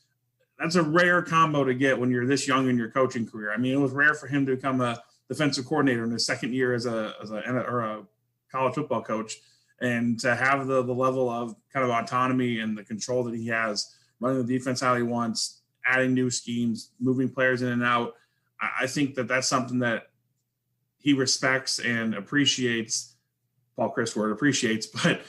That's a rare combo to get when you're this young in your coaching career. I mean, it was rare for him to become a defensive coordinator in his second year as a college football coach, and to have the level of kind of autonomy and the control that he has, running the defense how he wants, adding new schemes, moving players in and out. I think that that's something that he respects and appreciates. Paul Chryst word appreciates, but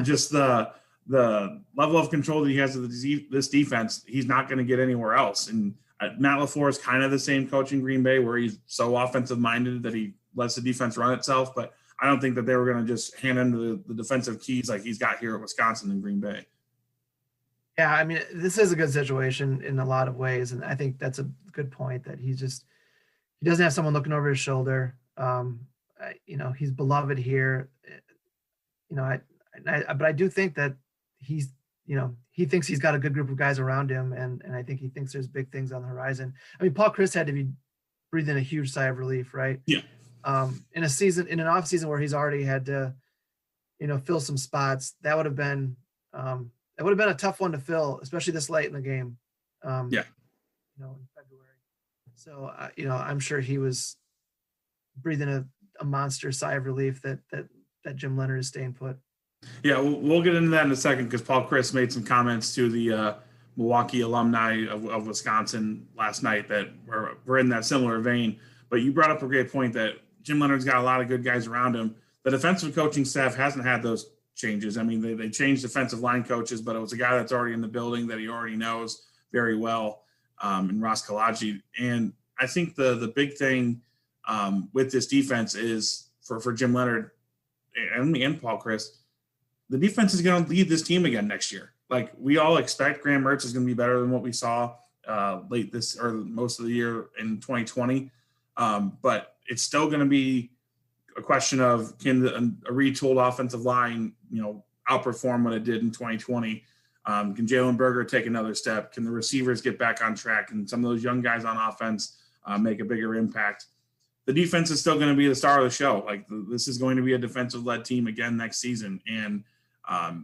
just the the level of control that he has of this defense, he's not going to get anywhere else. And Matt LaFleur is kind of the same coach in Green Bay, where he's so offensive minded that he lets the defense run itself. But I don't think that they were going to just hand him the defensive keys like he's got here at Wisconsin and Green Bay. Yeah, I mean, this is a good situation in a lot of ways, and I think that's a good point that he doesn't have someone looking over his shoulder. He's beloved here. But I do think that he thinks he's got a good group of guys around him, and I think he thinks there's big things on the horizon. I mean, Paul Chryst had to be breathing a huge sigh of relief, right? Yeah. In an off season where he's already had to, fill some spots, that would have been a tough one to fill, especially this late in the game. In February. So I'm sure he was breathing a monster sigh of relief that Jim Leonhard is staying put. Yeah, we'll get into that in a second because Paul Chryst made some comments to the Milwaukee alumni of Wisconsin last night that were in that similar vein. But you brought up a great point that Jim Leonhard's got a lot of good guys around him. The defensive coaching staff hasn't had those changes. I mean, they changed defensive line coaches, but it was a guy that's already in the building that he already knows very well, in Ross Kalaji. And I think the big thing with this defense is for Jim Leonhard and Paul Chryst, the defense is going to lead this team again next year. Like, we all expect Graham Mertz is going to be better than what we saw late this or most of the year in 2020. But it's still going to be a question of, can a retooled offensive line, outperform what it did in 2020? Can Jalen Berger take another step? Can the receivers get back on track? And some of those young guys on offense make a bigger impact? The defense is still going to be the star of the show. Like, this is going to be a defensive-led team again next season. And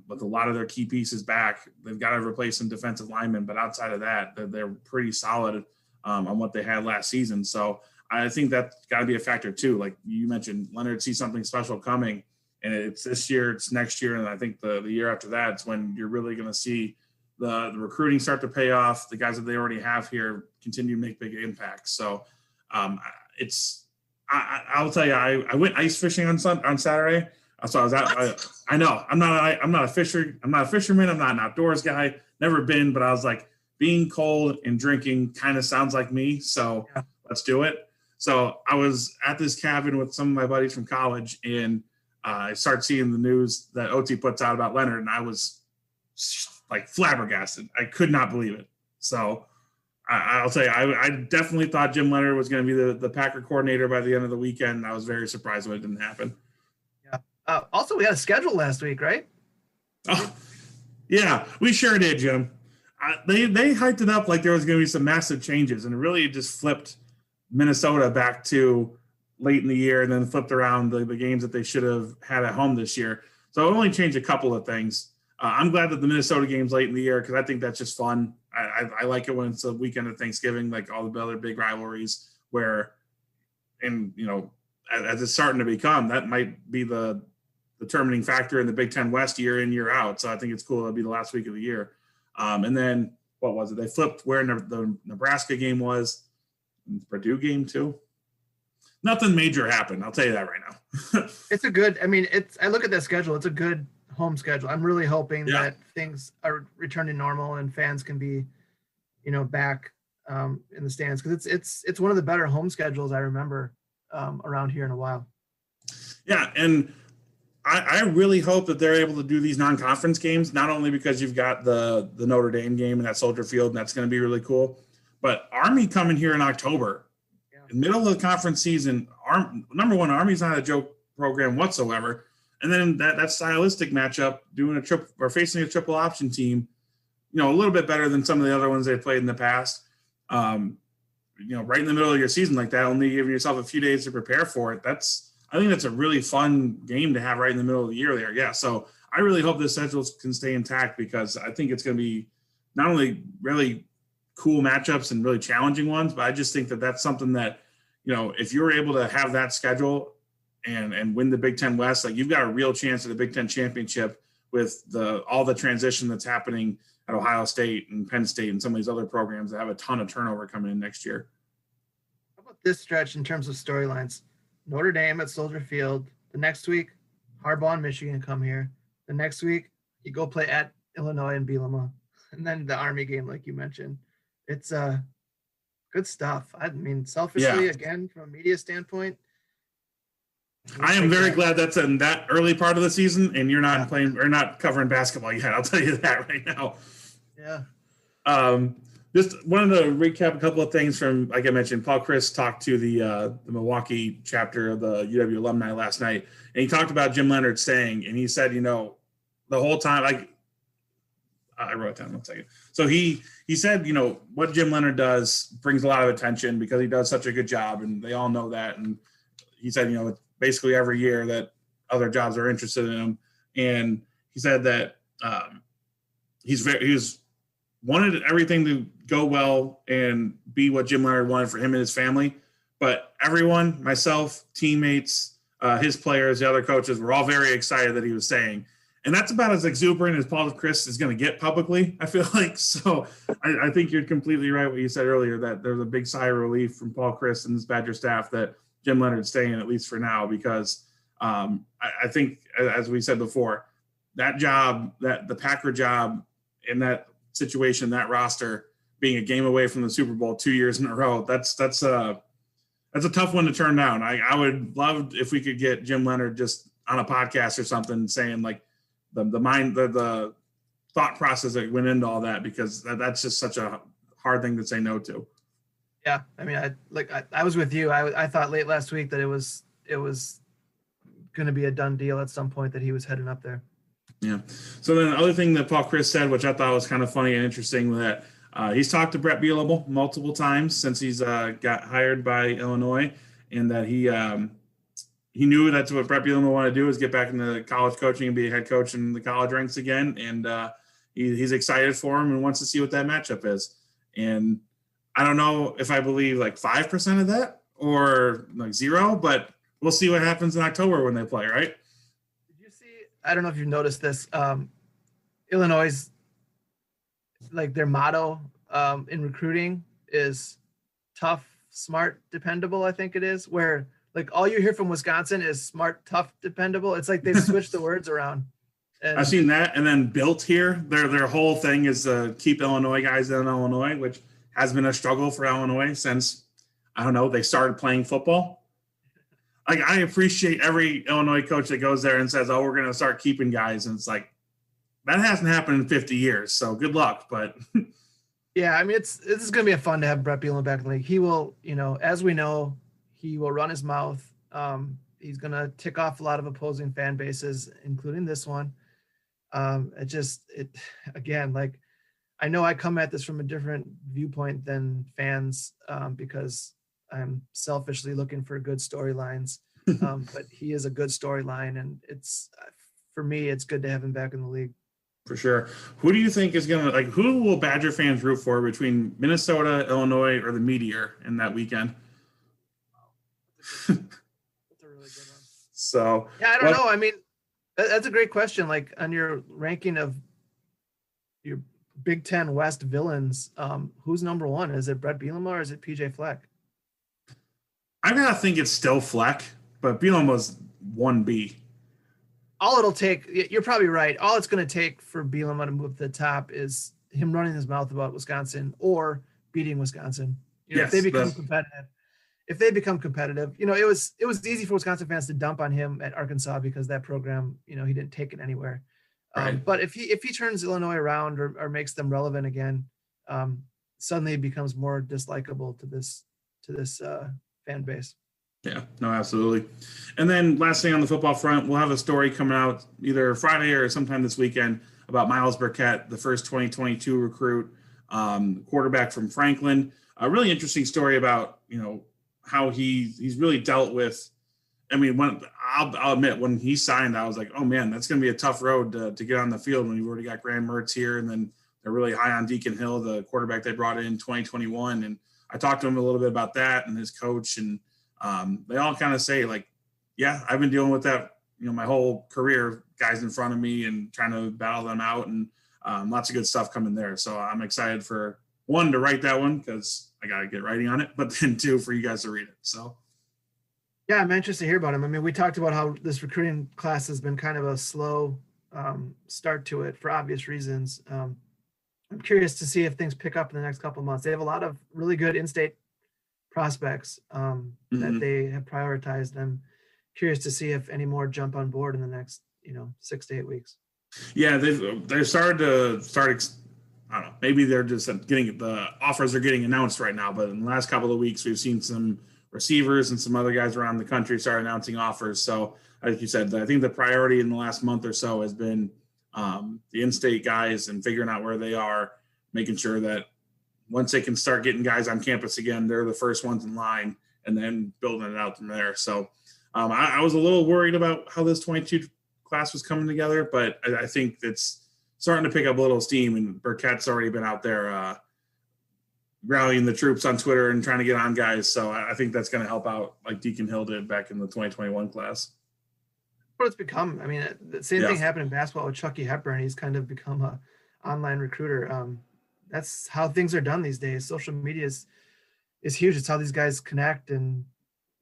with a lot of their key pieces back, they've got to replace some defensive linemen. But outside of that, they're pretty solid on what they had last season. So I think that's got to be a factor too. Like you mentioned, Leonhard sees something special coming, and it's this year, it's next year, and I think the year after that is when you're really going to see the recruiting start to pay off. The guys that they already have here continue to make big impacts. So I'll tell you, I went ice fishing on Saturday. So I was out. I know I'm not a fisherman. I'm not an outdoors guy. Never been, but I was like, being cold and drinking kind of sounds like me. So Let's do it. So I was at this cabin with some of my buddies from college, and I started seeing the news that OT puts out about Leonhard, and I was like flabbergasted. I could not believe it. So I'll tell you, I definitely thought Jim Leonhard was going to be the Packer coordinator by the end of the weekend. I was very surprised when it didn't happen. Yeah. Also, we had a schedule last week, right? Oh, yeah, we sure did, Jim. They hyped it up like there was going to be some massive changes, and it really just flipped Minnesota back to late in the year, and then flipped around the games that they should have had at home this year. So it only changed a couple of things. I'm glad that the Minnesota game's late in the year because I think that's just fun. I like it when it's a weekend of Thanksgiving, like all the other big rivalries where, and as it's starting to become, that might be the determining factor in the Big Ten West year in, year out. So I think it's cool. It'll be the last week of the year. And then what was it? They flipped where the Nebraska game was, the Purdue game too. Nothing major happened. I'll tell you that right now. It's a good, I look at that schedule. It's a good home schedule. I'm really hoping that things are returning normal and fans can be, back in the stands. Cause it's one of the better home schedules I remember around here in a while. Yeah. And I really hope that they're able to do these non-conference games, not only because you've got the Notre Dame game and that Soldier Field, and that's going to be really cool, but Army coming here in October, in the middle of the conference season. Number one, Army's not a joke program whatsoever. And then that stylistic matchup, doing facing a triple option team, a little bit better than some of the other ones they've played in the past. Right in the middle of your season like that, only giving yourself a few days to prepare for it. I think that's a really fun game to have right in the middle of the year there. Yeah. So I really hope this schedule can stay intact because I think it's going to be not only really cool matchups and really challenging ones, but I just think that that's something that, if you're able to have that schedule and win the Big Ten West, like you've got a real chance at a Big Ten championship with all the transition that's happening at Ohio State and Penn State and some of these other programs that have a ton of turnover coming in next year. How about this stretch in terms of storylines? Notre Dame at Soldier Field. The next week, Harbaugh and Michigan come here. The next week, You go play at Illinois and Bielema, and then the Army game, like you mentioned. It's good stuff. I mean, selfishly, again, from a media standpoint, I am very glad that's in that early part of the season, and you're not playing or not covering basketball yet. I'll tell you that right now. Yeah. Just wanted to recap a couple of things from, like I mentioned, Paul Chryst talked to the Milwaukee chapter of the UW alumni last night, and he talked about Jim Leonhard staying, and he said, the whole time, I wrote it down 1 second. So he said, what Jim Leonhard does brings a lot of attention because he does such a good job, and they all know that. And he said, basically every year that other jobs are interested in him. And he said that he's wanted everything to go well and be what Jim Leonhard wanted for him and his family. But everyone, myself, teammates, his players, the other coaches, were all very excited that he was staying. And that's about as exuberant as Paul Chryst is going to get publicly, I feel like. So I think you're completely right what you said earlier, that there's a big sigh of relief from Paul Chryst and his Badger staff that Jim Leonhard's staying, at least for now, because I think, as we said before, that job, that the Packer job in that situation, that roster, being a game away from the Super Bowl 2 years in a row, that's a tough one to turn down. I would love if we could get Jim Leonhard just on a podcast or something saying like the thought process that went into all that, because that's just such a hard thing to say no to. Yeah, I mean, I was with you. I thought late last week that it was going to be a done deal at some point that he was heading up there. Yeah. So then the other thing that Paul Chryst said, which I thought was kind of funny and interesting, that he's talked to Brett Bielema multiple times since he's got hired by Illinois, and that he knew that's what Brett Bielema wanted to do, is get back into college coaching and be a head coach in the college ranks again. And he's excited for him and wants to see what that matchup is. And I don't know if I believe like 5% of that or like 0, but we'll see what happens in October when they play, right? Did you see, I don't know if you've noticed this, Illinois, like their motto in recruiting is tough, smart, dependable, I think it is, where like all you hear from Wisconsin is smart, tough, dependable. It's like they've switched the words around. And I've seen that. And then built here, their whole thing is to keep Illinois guys in Illinois, which has been a struggle for Illinois since, I don't know, they started playing football. Like, I appreciate every Illinois coach that goes there and says, oh, we're going to start keeping guys. And it's like, that hasn't happened in 50 years. So good luck. But yeah, I mean, this is going to be fun to have Brett Bielema back in the league. He will, as we know, he will run his mouth. He's going to tick off a lot of opposing fan bases, including this one. Again, like, I know I come at this from a different viewpoint than fans because I'm selfishly looking for good storylines, but he is a good storyline, and for me, it's good to have him back in the league. For sure. Who do you think is going to, who will Badger fans root for between Minnesota, Illinois, or the Meteor in that weekend? That's a really good one. So yeah, I don't know. I mean, that's a great question. Like, on your ranking of your Big Ten West villains, who's number one? Is it Brett Bielema or is it PJ Fleck? I gotta think it's still Fleck, but Bielema's 1B. All it'll take, you're probably right. All it's going to take for Bielema to move to the top is him running his mouth about Wisconsin or beating Wisconsin. If they become competitive. If they become competitive, it was easy for Wisconsin fans to dump on him at Arkansas because that program, he didn't take it anywhere. Right. But if he turns Illinois around or makes them relevant again, suddenly it becomes more dislikable to this fan base. Yeah, no, absolutely. And then last thing on the football front, we'll have a story coming out either Friday or sometime this weekend about Miles Burkett, the first 2022 recruit, quarterback from Franklin. A really interesting story about, how he's really dealt with. I mean, I'll admit, when he signed, I was like, oh man, that's going to be a tough road to get on the field when you've already got Graham Mertz here. And then they're really high on Deacon Hill, the quarterback they brought in 2021. And I talked to him a little bit about that and his coach. And they all kind of say, like, yeah, I've been dealing with that, my whole career, guys in front of me and trying to battle them out, and lots of good stuff coming there. So I'm excited for, one, to write that one because I got to get writing on it, but then 2, for you guys to read it. So. Yeah, I'm anxious to hear about him. I mean, we talked about how this recruiting class has been kind of a slow start to it for obvious reasons. I'm curious to see if things pick up in the next couple of months. They have a lot of really good in-state prospects that they have prioritized. I'm curious to see if any more jump on board in the next 6 to 8 weeks. Yeah, they've started I don't know, maybe they're just getting the offers are getting announced right now, but in the last couple of weeks we've seen some receivers and some other guys around the country start announcing offers. So like you said, I think the priority in the last month or so has been the in-state guys and figuring out where they are, making sure that once they can start getting guys on campus again, they're the first ones in line, and then building it out from there. So I was a little worried about how this 22 class was coming together, but I think it's starting to pick up a little steam, and Burkett's already been out there rallying the troops on Twitter and trying to get on guys. So I think that's going to help out like Deacon Hill did back in the 2021 class. What it's become. I mean, the same thing happened in basketball with Chucky Hepburn. He's kind of become a online recruiter. That's how things are done these days. Social media is huge. It's how these guys connect and,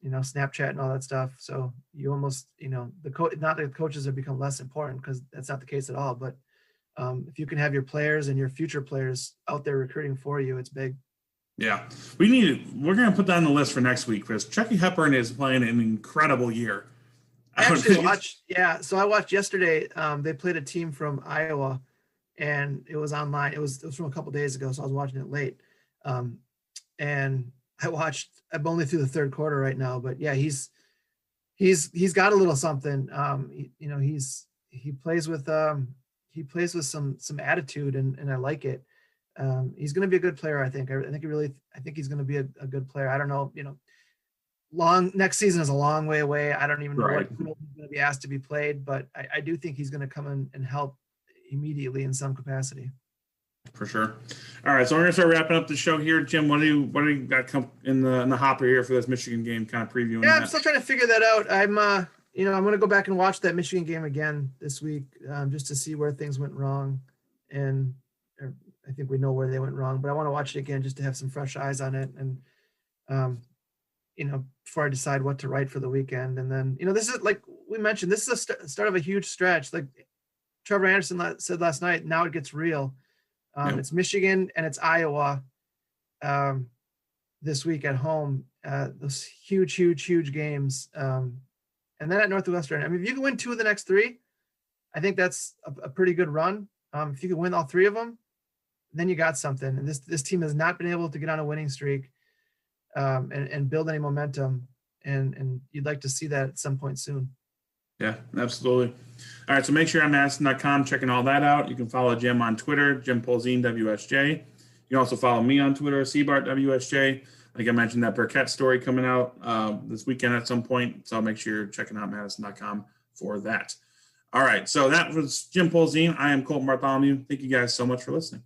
Snapchat and all that stuff. So you almost, not that the coaches have become less important, because that's not the case at all. But if you can have your players and your future players out there recruiting for you, it's big. Yeah, we're going to put that on the list for next week, Chris. Chucky Hepburn is playing an incredible year. I actually watched. Yeah. So I watched yesterday. They played a team from Iowa, and it was online. It was from a couple days ago, so I was watching it late. And I'm only through the third quarter right now, but yeah, he's got a little something. He plays with some attitude, and I like it. He's going to be a good player. I think he's going to be a good player. I don't know, next season is a long way away. I don't even know what role he's going to be asked to be played, but I do think he's going to come in and help immediately in some capacity. For sure. All right, so we're going to start wrapping up the show here. Jim, what do you got come in the hopper here for this Michigan game? Kind of previewing. Yeah, I'm still trying to figure that out. I'm going to go back and watch that Michigan game again this week, just to see where things went wrong, and I think we know where they went wrong, but I want to watch it again just to have some fresh eyes on it, and before I decide what to write for the weekend. And then, this is, like we mentioned, this is a start of a huge stretch. Like Trevor Anderson said last night, now it gets real. It's Michigan and it's Iowa this week at home. Those huge games. And then at Northwestern, I mean, if you can win 2 of the next 3, I think that's a pretty good run. If you can win all 3 of them, then you got something. And this team has not been able to get on a winning streak and build any momentum. And you'd like to see that at some point soon. Yeah, absolutely. All right, so make sure on madison.com checking all that out. You can follow Jim on Twitter, Jim Polzin, WSJ. You can also follow me on Twitter, CBart, WSJ. Like I mentioned, that Burkett story coming out this weekend at some point. So make sure you're checking out madison.com for that. All right, so that was Jim Polzin. I am Colten Bartholomew. Thank you guys so much for listening.